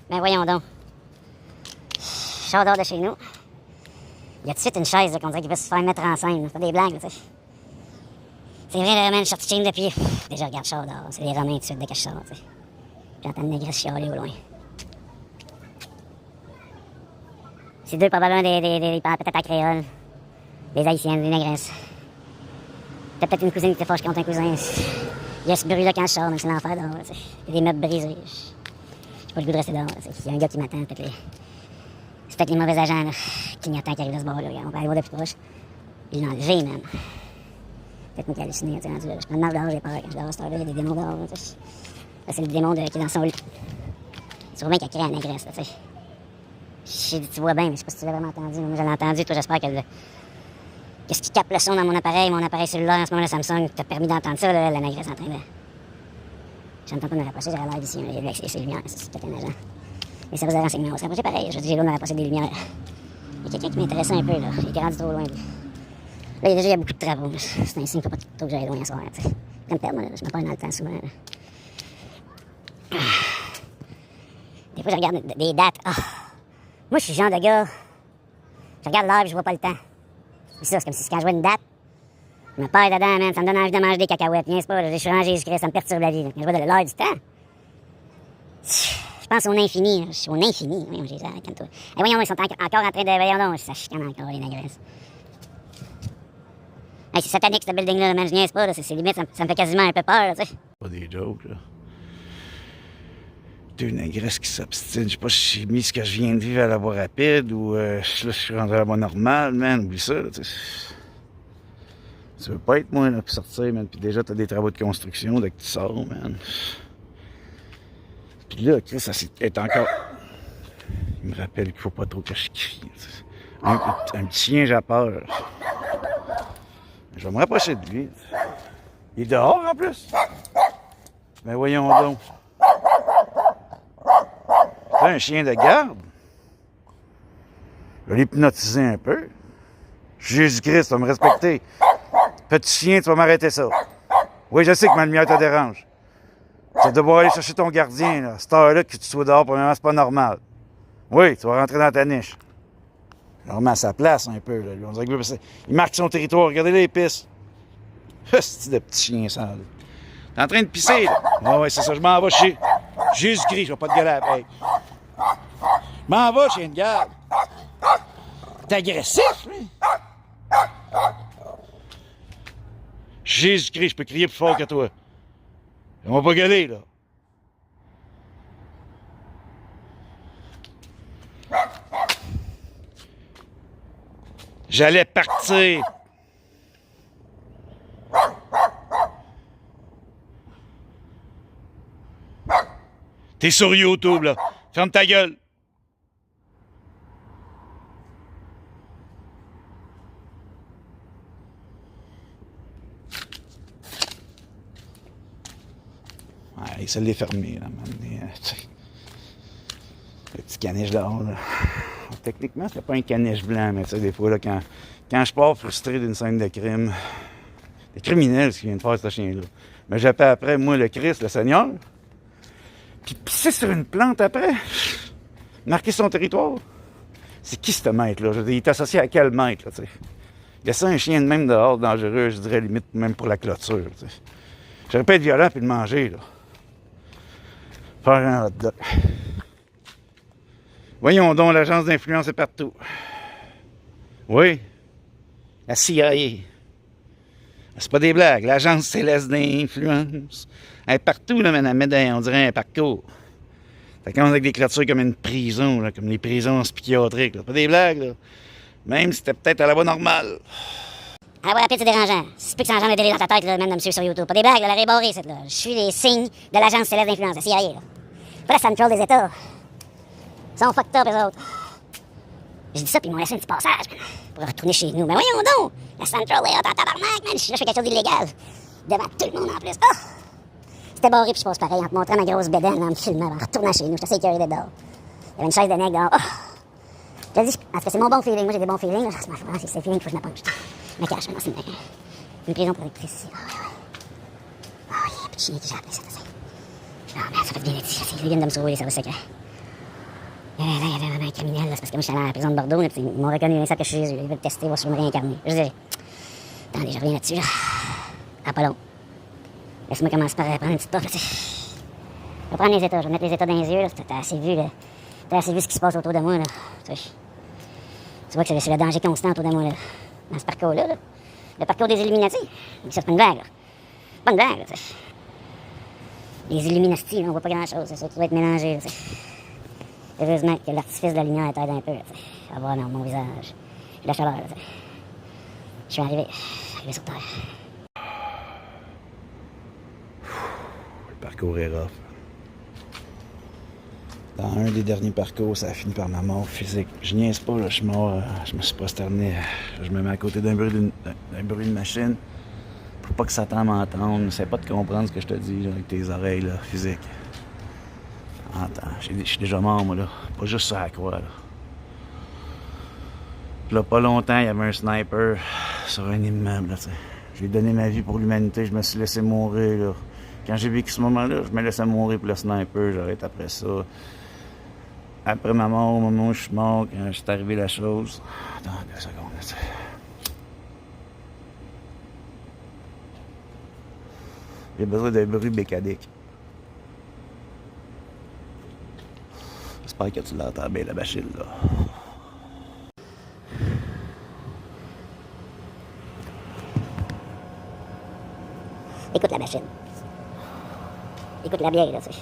Ben voyons donc. Je sors dehors de chez nous. Il y a tout de suite une chaise là, qu'on dirait qu'il veut se faire mettre en scène. C'est pas des blagues, tu sais. C'est vrai, là, man, je suis sorti de chez depuis. Déjà, regarde, je sors dehors. C'est les Romains tout de suite dès que je sors, tu sais. J'entends une négresse chialer au loin. C'est deux, probablement, des parents peut-être à créole. Des haïtiennes, des négresses. Peut-être une cousine qui te fâche contre un cousin. Il y a ce bruit-là quand je sors, mais c'est l'enfer dehors, tu sais. Il y a des meubles brisés. J'ai pas le goût de rester dehors, tu sais. Il y a un gars qui m'attend, peut-être les... C'est peut-être les mauvais agents, là, qui m'attendent, qui arrivent de ce bord-là. On va aller voir de plus proche. Il l'a enlevé, man. Peut-être moi qui ai halluciné, tu sais, rendu là. Je prends le marche dehors, j'ai peur. Quand je dors à cette heure-là, il y a des démons dehors, tu sais. Là, c'est le démon qui est dans son lit. C'est Romain qui a créé la négresse, tu sais. J'ai dit, tu vois bien, mais je sais pas si tu l'as vraiment entendu. Moi, je l'ai entendu, toi, j'espère que qu'est-ce qui capte le son dans mon appareil cellulaire en ce moment, le Samsung, t'a permis d'entendre ça, là, la négresse en train de... J'entends pas me rapprocher, j'aurais l'air d'ici, il y a avec ses lumières, c'est peut-être un agent. Les services de renseignement, on se rapprochait pareil, je dis, j'ai l'eau de me rapprocher des lumières. Il y a quelqu'un qui m'intéressait un peu, là, il était rendu trop loin, lui. Là, il y a beaucoup de travaux, c'est un signe, faut pas trop que j'aille loin ce soir, tu sais. Comme perdre, moi, je me perds dans le temps souvent, là. Des fois, je regarde des dates, Moi, je suis le genre de gars, je regarde l'heure et je vois pas le temps. C'est ça, c'est comme si quand je vois une date, je me perds dedans, man, ça me donne envie de manger des cacahuètes. Viens, c'est pas, je suis en Jésus-Christ, ça me perturbe la vie. Quand je vois de l'heure du temps, je pense au infini, là. Je suis au infini. Voyons, Jésus, calme-toi. Et voyons, ils sont encore en train de... Voyons donc, ça chicane encore, les négresses. Hey, c'est satanique, ce building-là, man, je niaise pas, là. C'est limite, ça me fait quasiment un peu peur, tu sais. Pas des jokes, là. Deux négresses qui s'obstinent. Je sais pas si j'ai mis ce que je viens de vivre à la voie rapide ou là, je suis rendu à la voie normale, man. Oublie ça, là, tu sais. Tu veux pas être moi, là, pour sortir, man. Puis déjà, t'as des travaux de construction dès que tu sors, man. Puis là, Chris, ça est encore... Il me rappelle qu'il faut pas trop que je crie. Un petit chien, j'ai peur. Je vais me rapprocher de lui. Il est dehors, en plus. Mais voyons donc. C'est un chien de garde. Je vais l'hypnotiser un peu. Jésus-Christ, tu vas me respecter. Petit chien, tu vas m'arrêter ça. Oui, je sais que ma lumière te dérange. Tu vas devoir aller chercher ton gardien, là. Cette heure-là, que tu sois dehors, premièrement, c'est pas normal. Oui, tu vas rentrer dans ta niche. Je le remets à sa place un peu, là. On dirait que il marque son territoire. Regardez les pisses. C'est de petit chien sale. T'es en train de pisser, là. Ouais, c'est ça, je m'en vais chez Jésus-Christ, je vais pas te gueuler après. Je m'en vais, chien de garde. T'es agressif, lui. Jésus-Christ, je peux crier plus fort que toi. On va pas gueuler, là. J'allais partir. T'es sur YouTube, là. Ferme ta gueule. Ouais, ça l'est fermé, là, le petit caniche dehors, là. Techniquement, c'est pas un caniche blanc, mais tu sais, des fois, là, quand je pars frustré d'une scène de crime, des criminels, ce qui vient de faire ce chien-là. Mais j'appelle après, moi, le Christ, le Seigneur, puis pisser sur une plante après, marquer son territoire. C'est qui ce maître-là? Il est associé à quel maître, là, tu sais? Laisser un chien de même dehors, dangereux, je dirais, limite, même pour la clôture, tu sais. J'aurais pas être violent puis le manger, là. Faire un hot dog. Voyons donc, l'agence d'influence est partout. Oui, la CIA. C'est pas des blagues, l'agence céleste d'influence. Elle est partout, là, mais elle met on dirait un parcours. Ça commence avec des clôtures comme une prison, là, comme les prisons psychiatriques. Là. Pas des blagues, là. Même si c'était peut-être à la voie normale. À la voie rapide, c'est dérangeant. C'est plus que ça engendre un délire dans ta tête, là, même de me suivre sur YouTube. Pas des blagues, là, la rébarrée, cette, là. Je suis les signes de l'agence céleste d'influence, la CIA, là. Pas la Central des États. Ils sont fucked up, eux autres. J'ai dit ça, puis ils m'ont laissé un petit passage, man, pour retourner chez nous. Mais voyons donc! La Central est hot en tabarnak, man! Je suis là, je fais quelque chose d'illégal. Devant tout le monde, en plus. Oh! C'était barré, puis je passe pareil, en te montrant ma grosse bédaine, en me filmant, en retournant chez nous. J'étais assez écœuré d'être dehors. Il y avait une chaise de nègre dehors. Oh! Je te dis, en tout cas, c'est mon bon feeling. Moi, j'ai des bons feelings. C'est ce feeling qu'il faut que je me penche. Je me cache, maintenant, c'est une prison protectrice ici. Ah oui, petit chien qui j'ai appelé ça, tu sais. Ah, merde, ça fait bien être ici. Ils viennent de me sauver, les services secrets. Il y avait vraiment un criminel, là. C'est parce que moi, j'étais allé à la prison de Bordeaux, là, puis ils m'ont reconnu, ils savent que je suis Jésus. Ils veulent tester, voir si je vais me réincarner. Je dis, attendez, je reviens là-dessus, là. Ah, pas long. Laisse-moi commencer par prendre une petite puff, là, tu sais. Je vais prendre les états, je vais mettre les états dans les yeux, là. T'as assez vu, là. T'as assez vu ce qui se passe autour de moi, là. Tu sais. Tu vois que c'est le danger constant autour de moi, là. Dans ce parcours-là, là. Le parcours des Illuminati. Ça, c'est pas une blague, là. Pas une blague, là, tu sais. Les Illuminati, là, on voit pas grand-chose, c'est ça qui va être mélangé, là, tu sais. Heureusement que l'artifice de la lumière t'aide un peu, là, tu sais. À voir dans mon visage. La chaleur, là, tu sais. Je suis arrivé sur Terre. Le parcours est rough. Dans un des derniers parcours, ça a fini par ma mort physique. Je niaise pas, là, je suis mort, je me suis prosterné. Je me mets à côté d'un bruit de machine pour pas que Satan m'entende. N'essaie pas de comprendre ce que je te dis là, avec tes oreilles là, physiques. Entends, je suis déjà mort, moi, là. Pas juste sur la croix, là. Là, pas longtemps, il y avait un sniper sur un immeuble, là, tu sais. J'ai donné ma vie pour l'humanité, je me suis laissé mourir, là. Quand j'ai vécu ce moment-là, je me laissais mourir pour le sniper, j'arrête après ça. Après ma mort, au moment où je suis mort, quand c'est arrivé la chose... Attends 2 secondes, là, tu sais. J'ai besoin d'un bruit mécanique. J'espère que tu l'entends bien, la machine, là. Écoute la machine. Écoute la bière, là, tu sais.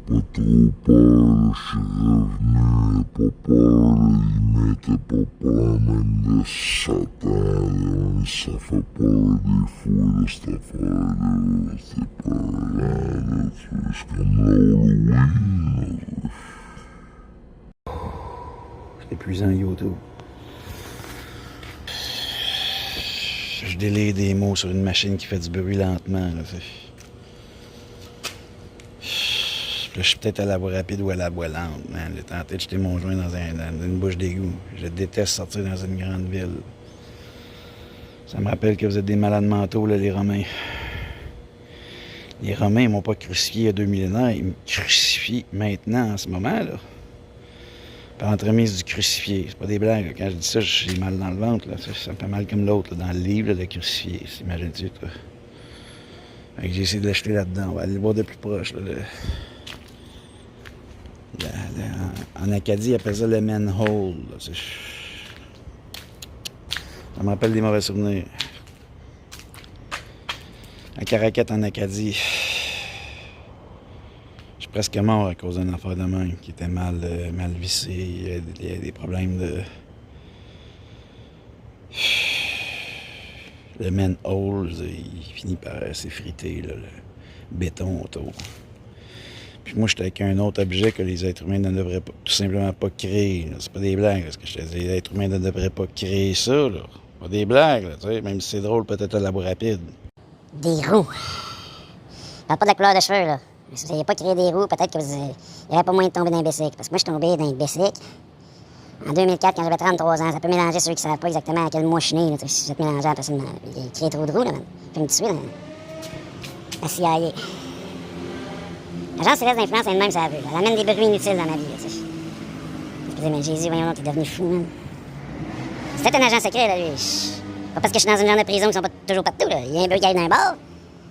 pas trop peur, je suis revenu, pas peur, il m'était pas peur même de Satan, ça fait peur des fois, cette affaire-là, c'est peur, c'est comme l'Halloween. C'est épuisant YouTube. Je délire des mots sur une machine qui fait du bruit lentement. Là, je suis peut-être à la voie rapide ou à la voie lente, man. J'ai tenté de jeter mon joint dans une bouche d'égout. Je déteste sortir dans une grande ville. Ça me rappelle que vous êtes des malades mentaux, là, les Romains. Les Romains, ils m'ont pas crucifié il y a 2 millénaires. Ils me crucifient maintenant, en ce moment, là. Par l'entremise du crucifié. C'est pas des blagues. Là. Quand je dis ça, j'ai mal dans le ventre. Là. Ça me fait mal comme l'autre, dans le livre, là, le crucifié. Imagine-tu, toi. Fait que j'ai essayé de l'acheter là-dedans. On va aller le voir de plus proche. Là, en Acadie, ils appellent ça le manhole. Là. Ça me rappelle des mauvais souvenirs. À Caracat, en Acadie, je suis presque mort à cause d'un affaire de même qui était mal vissé. Il y a des problèmes de... Le manhole, il finit par s'effriter, le béton autour. Puis moi, j'étais avec un autre objet que les êtres humains ne devraient pas, tout simplement pas créer. C'est pas des blagues, là, ce que je te dis. Les êtres humains ne devraient pas créer ça, là. Pas des blagues, là, tu sais, même si c'est drôle peut-être à la voie rapide. Des roues. Je parle pas de la couleur de cheveux, là. Si vous n'aviez pas créé des roues, peut-être que il n'y aurait pas moyen de tomber dans un bicycle. Parce que moi, je suis tombé dans un bicycle en 2004, quand j'avais 33 ans. Ça peut mélanger ceux qui ne savent pas exactement à quel mois je suis né, là, si vous êtes mélangé facilement. Il a créé trop de roues, là, man. Fait une petite suite, la CIA. L'agence céleste d'influence, elle même, ça a vu. Elle amène des bruits inutiles dans ma vie, là, tu sais. Excusez-moi, Jésus, voyons, t'es devenu fou, man. C'est peut-être un agent secret, là, lui. Pas parce que je suis dans une genre de prison qui sont pas toujours partout, là. Il y a un bug qui arrive d'un bar,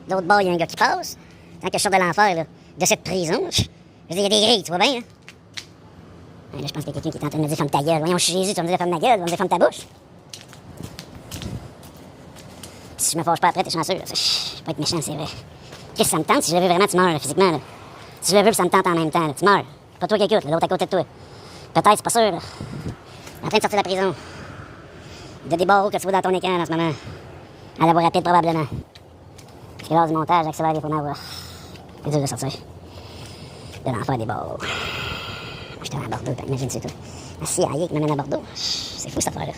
d'autre bord, il y a un gars qui passe. Tant que je sors de l'enfer, là, de cette prison, je veux dire, il y a des grilles, tu vois bien, hein? Là, je pense qu'il y a quelqu'un qui est en train de me dire ferme ta gueule. Voyons, je suis Jésus, tu vas me dire ferme ma gueule, tu vas me dire ferme ta bouche. Si je me fâche pas après, t'es chanceux, là. Je peux pas être méchant, c'est vrai. Qu'est-ce que ça me tente? Si je le veux vraiment, tu meurs, là, physiquement, là. Si je le veux, ça me tente en même temps, là. Tu meurs. C'est pas toi qui écoutes, l'autre à côté de toi. Peut-être, c'est pas sûr, là. Il est en train de sortir de la prison. Il y a des barreaux que tu vois dans ton écran, en ce moment. À la voie rapide, probablement. Parce que lors du montage, accélère les faut avoir. C'est dur de sortir. De l'enfer des barreaux. J'étais à Bordeaux, imagine c'est tout. La CIA qui m'amène à Bordeaux. C'est fou, cette affaire-là.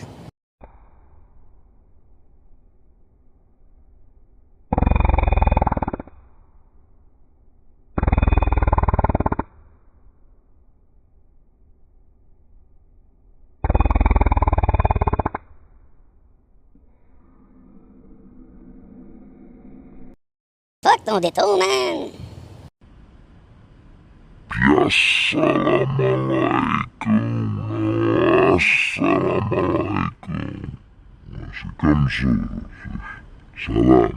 Fuck ton détour, man! Assalamu alaikum, assalamu alaikum. C'est comme ça, salam, shalom.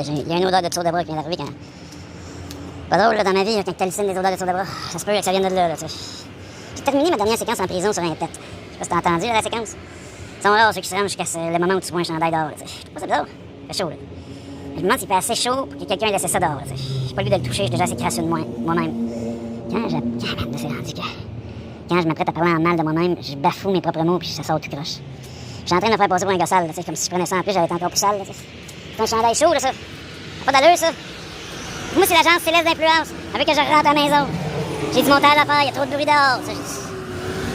Il y a une odeur de tour de bras qui vient d'arriver quand... Pas drôle, là, dans ma vie, quand t'hallucines des odeurs de tour de bras. Ça se peut que ça vienne de là, tu sais. J'ai terminé ma dernière séquence en prison sur un tête. Je sais pas si t'as entendu, là, la séquence. Ils sont rares, ceux qui se rendent jusqu'à le moment où tu vois un chandail dehors, tu sais. Je trouve pas ça bizarre. Il fait chaud, là. Je me demande s'il fait assez chaud pour que quelqu'un ait laissé ça dehors, tu sais. J'ai pas le goût de le toucher, j'ai déjà assez crasseux de moi-même. Quand je m'apprête à parler en mal de moi-même, je bafoue mes propres mots puis ça sort tout croche. Je suis en train de me faire passer pour un gars sale, tu sais, comme si je prenais ça en plus, j'allais être encore plus sale, tu sais. C'est un chandail chaud, là, ça. Pas d'allure, ça. Moi, c'est l'agence céleste d'influence. Avec que je rentre à la maison. J'ai du montage à faire, il y a trop de bruit dehors.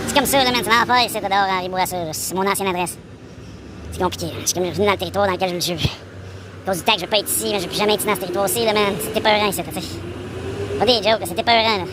C'est comme ça, là, man. Tu vas en faire ici, dehors, à Ribourassa. C'est mon ancienne adresse. C'est compliqué. Je suis comme venu dans le territoire dans lequel je veux. À cause du temps que je veux pas être ici, mais je veux plus jamais être dans ce territoire-ci, là, man. C'est épeurant, ici, tu sais. Pas des jokes, c'est épeurant, là.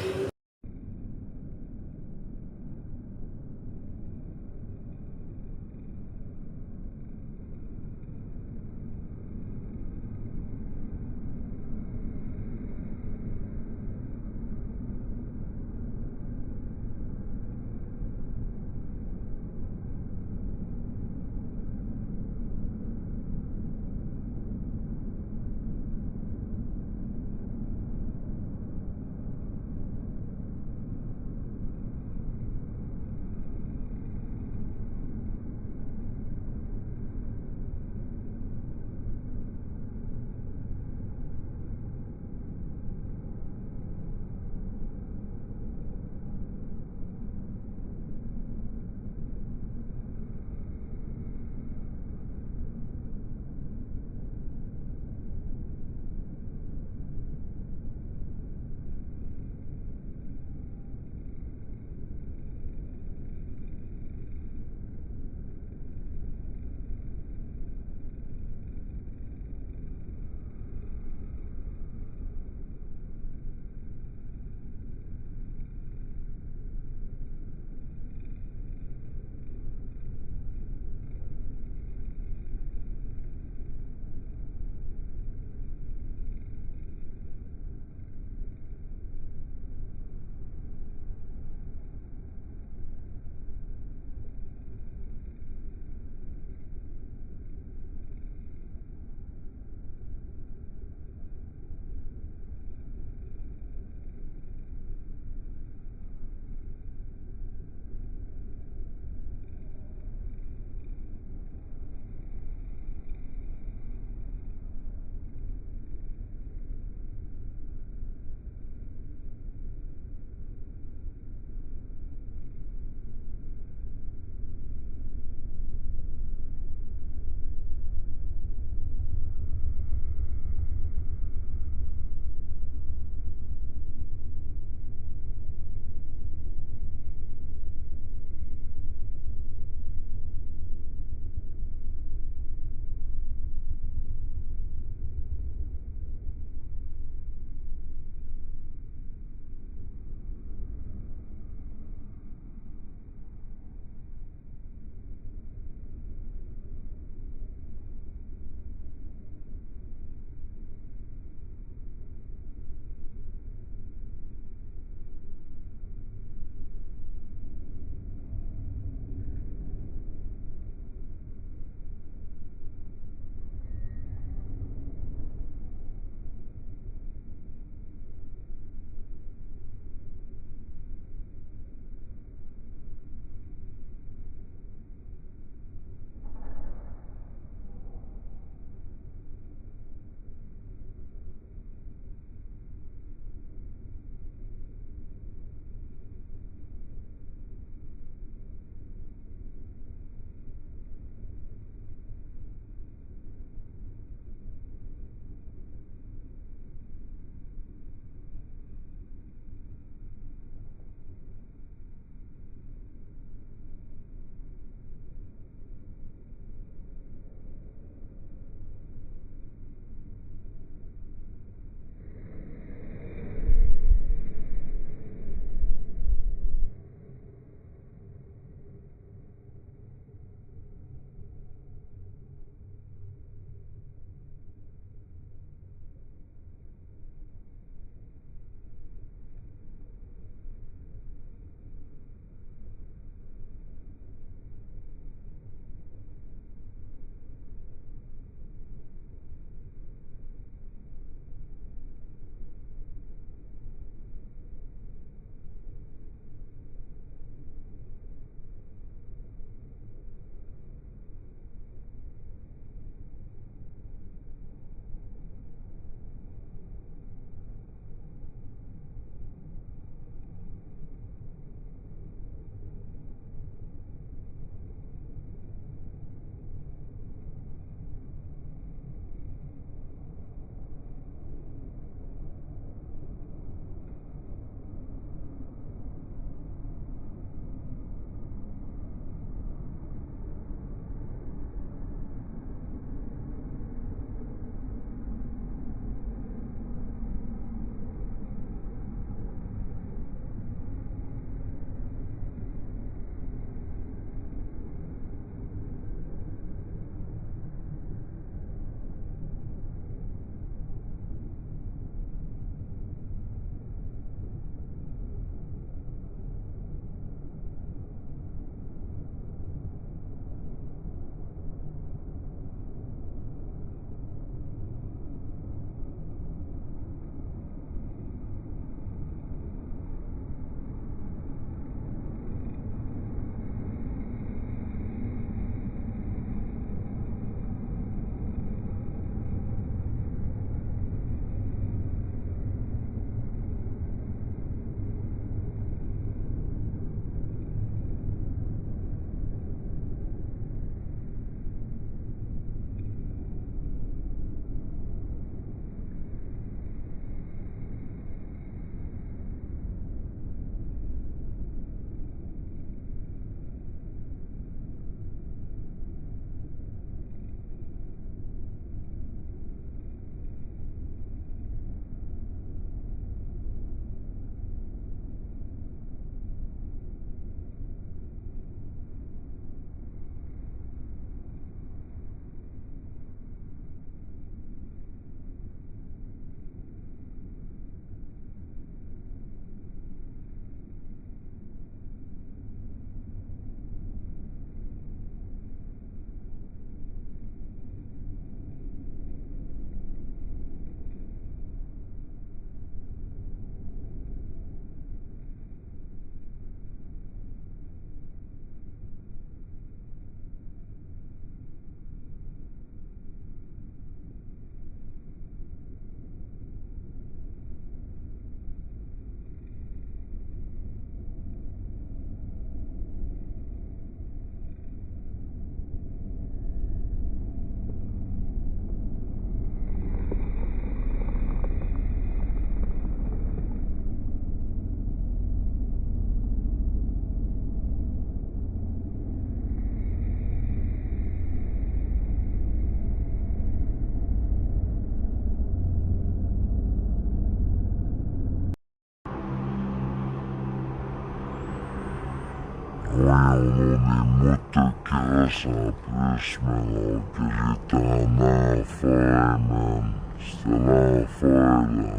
Oui, on a des motocross en plus, man, alors que j'étais en enfer, man. C'était l'enfer, là,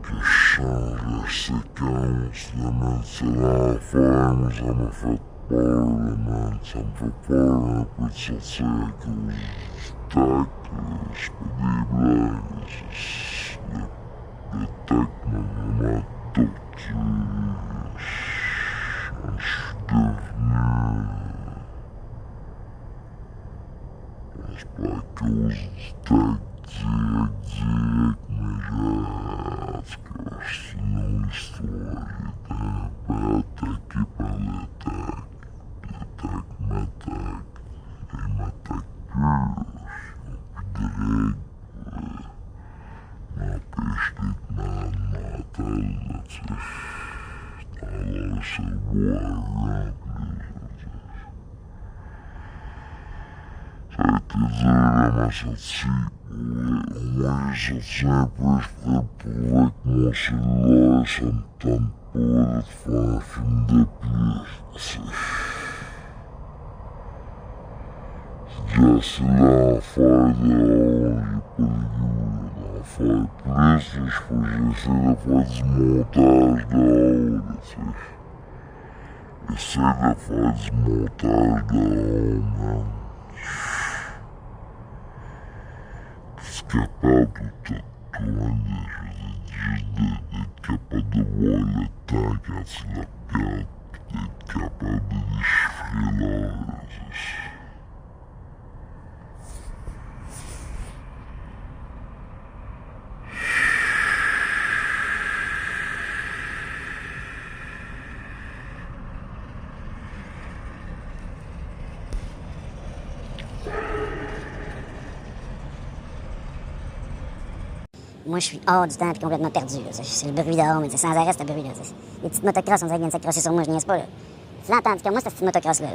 que je change la séquence, là, man. C'est l'enfer, moi, ça m'a fait peur, là, man. Ça me fait peur un peu de sortir à cause du tac, là. C'est pas des blagues, le tac m'a vraiment torturé. Je suis devenu... C'est pas à cause du tac direct, mais en tout cas, c'est une longue histoire. J'étais un peu attaqué par le tac. Le tac m'attaque. Il m'attaque plus. Ils ont plus de règles. M'empêche d'être malade mental, là, tu sais. Dans leur cerveau à remplir, ça a été dur à ma sortie. Au moins, j'ai sorti un peu, je pourrais prouver que mon cellulaire, ça me tente pas de faire un film de plus. C'est déjà assez l'enfer dehors, j'ai pas le goût d'en faire plus. Il faut que j'essaie de faire du montage dehors, tu sais. J'essaie de faire du montage dehors, man. Je suis capable de tout tourner, juste d'être capable de voir le temps quand tu le regardes, pis d'être capable de déchiffrer l'heure. Moi, je suis hors du temps et complètement perdu. C'est le bruit dehors, mais c'est sans arrêt, ce bruit-là. Les petites motocross, on dirait qu'ils viennent s'accrocher sur moi, je niaise pas. Là. Tu l'entends, en tout cas, moi, cette petite motocross-là.